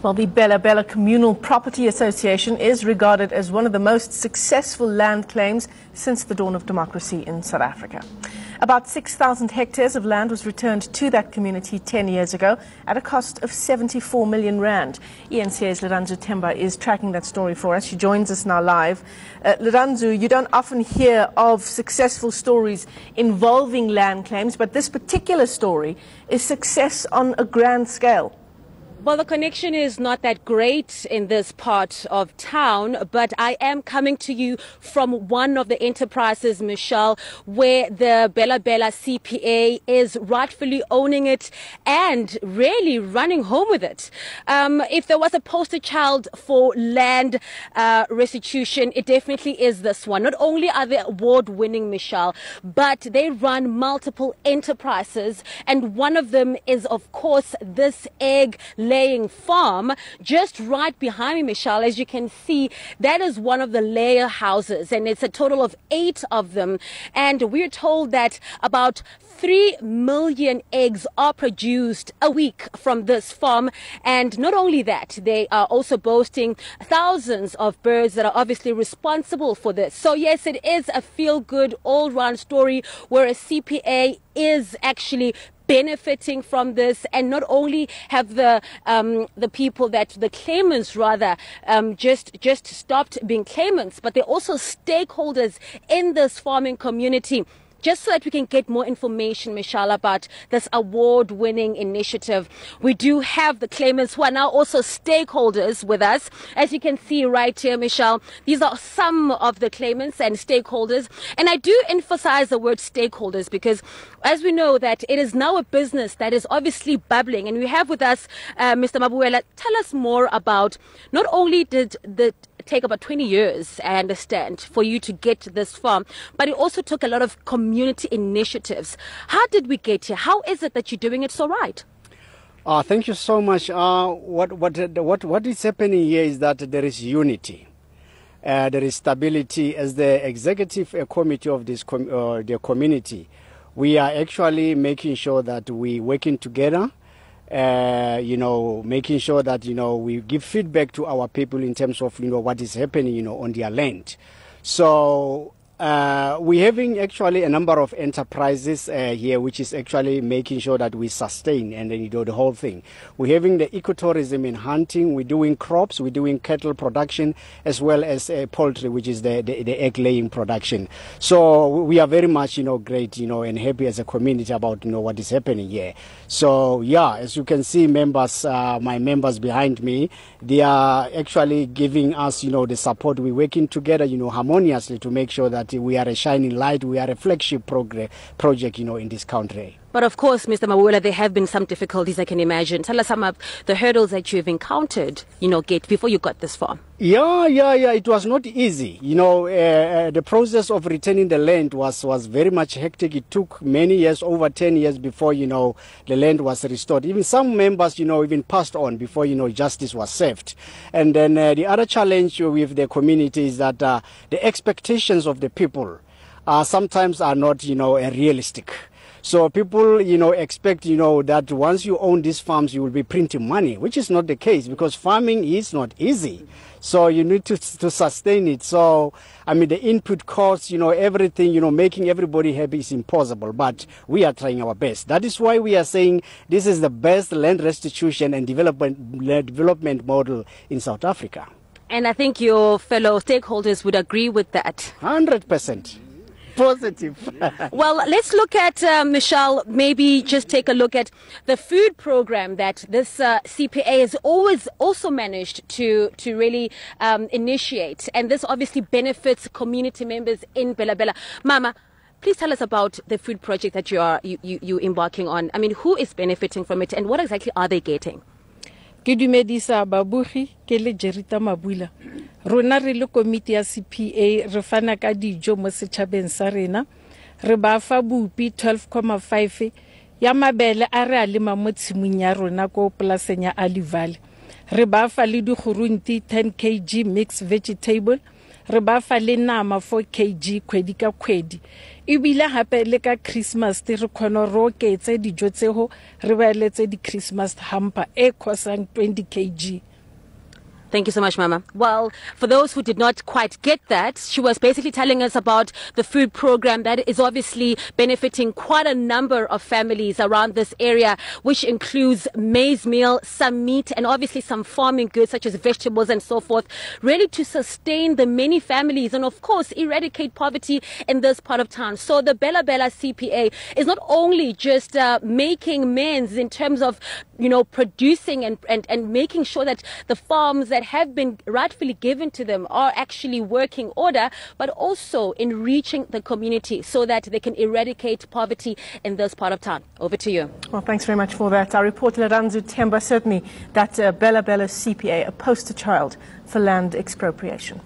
Well, the Bela Bela Communal Property Association is regarded as one of the most successful land claims since the dawn of democracy in South Africa. About 6,000 hectares of land was returned to that community 10 years ago at a cost of 74 million rand. ENCA's Leranzu Temba is tracking that story for us. She joins us now live. Leranzu, you don't often hear of successful stories involving land claims, but this particular story is success on a grand scale. Well, the connection is not that great in this part of town, but I am coming to you from one of the enterprises, Michelle, where the Bela Bela CPA is rightfully owning it and really running home with it. If there was a poster child for land restitution, it definitely is this one. Not only are they award-winning, Michelle, but they run multiple enterprises, and one of them is, of course, this egg-laying farm just right behind me, Michelle. As you can see, that is one of the layer houses, and it's a total of 8 of them. And we're told that about 3 million eggs are produced a week from this farm. And not only that, they are also boasting thousands of birds that are obviously responsible for this. So yes, it is a feel-good all-round story where a CPA is actually benefiting from this, and not only have the people that the claimants rather just stopped being claimants, but they're also stakeholders in this farming community. Just so that we can get more information, Michelle, about this award-winning initiative, we do have the claimants who are now also stakeholders with us. As you can see right here, Michelle, these are some of the claimants and stakeholders. And I do emphasize the word stakeholders because, as we know, that it is now a business that is obviously bubbling. And we have with us Mr. Magoo Ella. Tell us more about, not only did the take about 20 years, I understand, for you to get to this farm, but it also took a lot of community initiatives. How did we get here? How is it that you're doing it so right? Thank you so much. What is happening here is that there is unity. There is stability. As the executive committee of this the community, we are actually making sure that we're working together. Making sure that, we give feedback to our people in terms of, what is happening, on their land. So we're having actually a number of enterprises here, which is actually making sure that we sustain and then the whole thing. We're having the ecotourism in hunting. We're doing crops. We're doing cattle production as well as poultry, which is the egg laying production. So we are very much, great, and happy as a community about, what is happening here. So yeah, as you can see, members, my members behind me, they are actually giving us, the support. We're working together, harmoniously to make sure that we are a shining light, we are a flagship project, in this country. But of course, Mr. Magoo Ella, there have been some difficulties, I can imagine. Tell us some of the hurdles that you've encountered, before you got this far. Yeah, it was not easy. The process of returning the land was very much hectic. It took many years, over 10 years before, the land was restored. Even some members, even passed on before, justice was served. And then the other challenge with the community is that the expectations of the people sometimes are not, realistic. So people, expect, that once you own these farms, you will be printing money, which is not the case because farming is not easy. So you need to sustain it. So, the input costs, everything, making everybody happy is impossible. But we are trying our best. That is why we are saying this is the best land restitution and development model in South Africa. And I think your fellow stakeholders would agree with that. 100%. Positive. Well, let's look at, Michelle, maybe just take a look at the food program that this CPA has always also managed to really initiate. And this obviously benefits community members in Bela Bela. Mama, please tell us about the food project that you embarking on. Who is benefiting from it and what exactly are they getting? Ke dumedisa babugi ke le Jerita Mabula. Rona re le komiti ya CPA re fana ka dijo mo setšhabeng sa rena. Re ba fa bupi 12.5 ya mabele a re a lema mo tshimong ya rona ko polaseng ya Alivale. Re ba fa le digurunti 10 kg mixed vegetable. Re ba fa le nama 4 kg kgwedi ka kgwedi. Ibile hape le ka Christmas re khona ro ke tse dijo tsego re ba letse di Christmas hamper e khosang 20 kg. Thank you so much, Mama. Well, for those who did not quite get that, she was basically telling us about the food program that is obviously benefiting quite a number of families around this area, which includes maize meal, some meat, and obviously some farming goods such as vegetables and so forth, really to sustain the many families and, of course, eradicate poverty in this part of town. So the Bela Bela CPA is not only just making amends in terms of, producing and making sure that the farms that have been rightfully given to them are actually working order, but also in reaching the community so that they can eradicate poverty in this part of town. Over to you. Well, thanks very much for that. Our reporter Ranzu Temba, certainly that Bela Bela CPA, a poster child for land expropriation.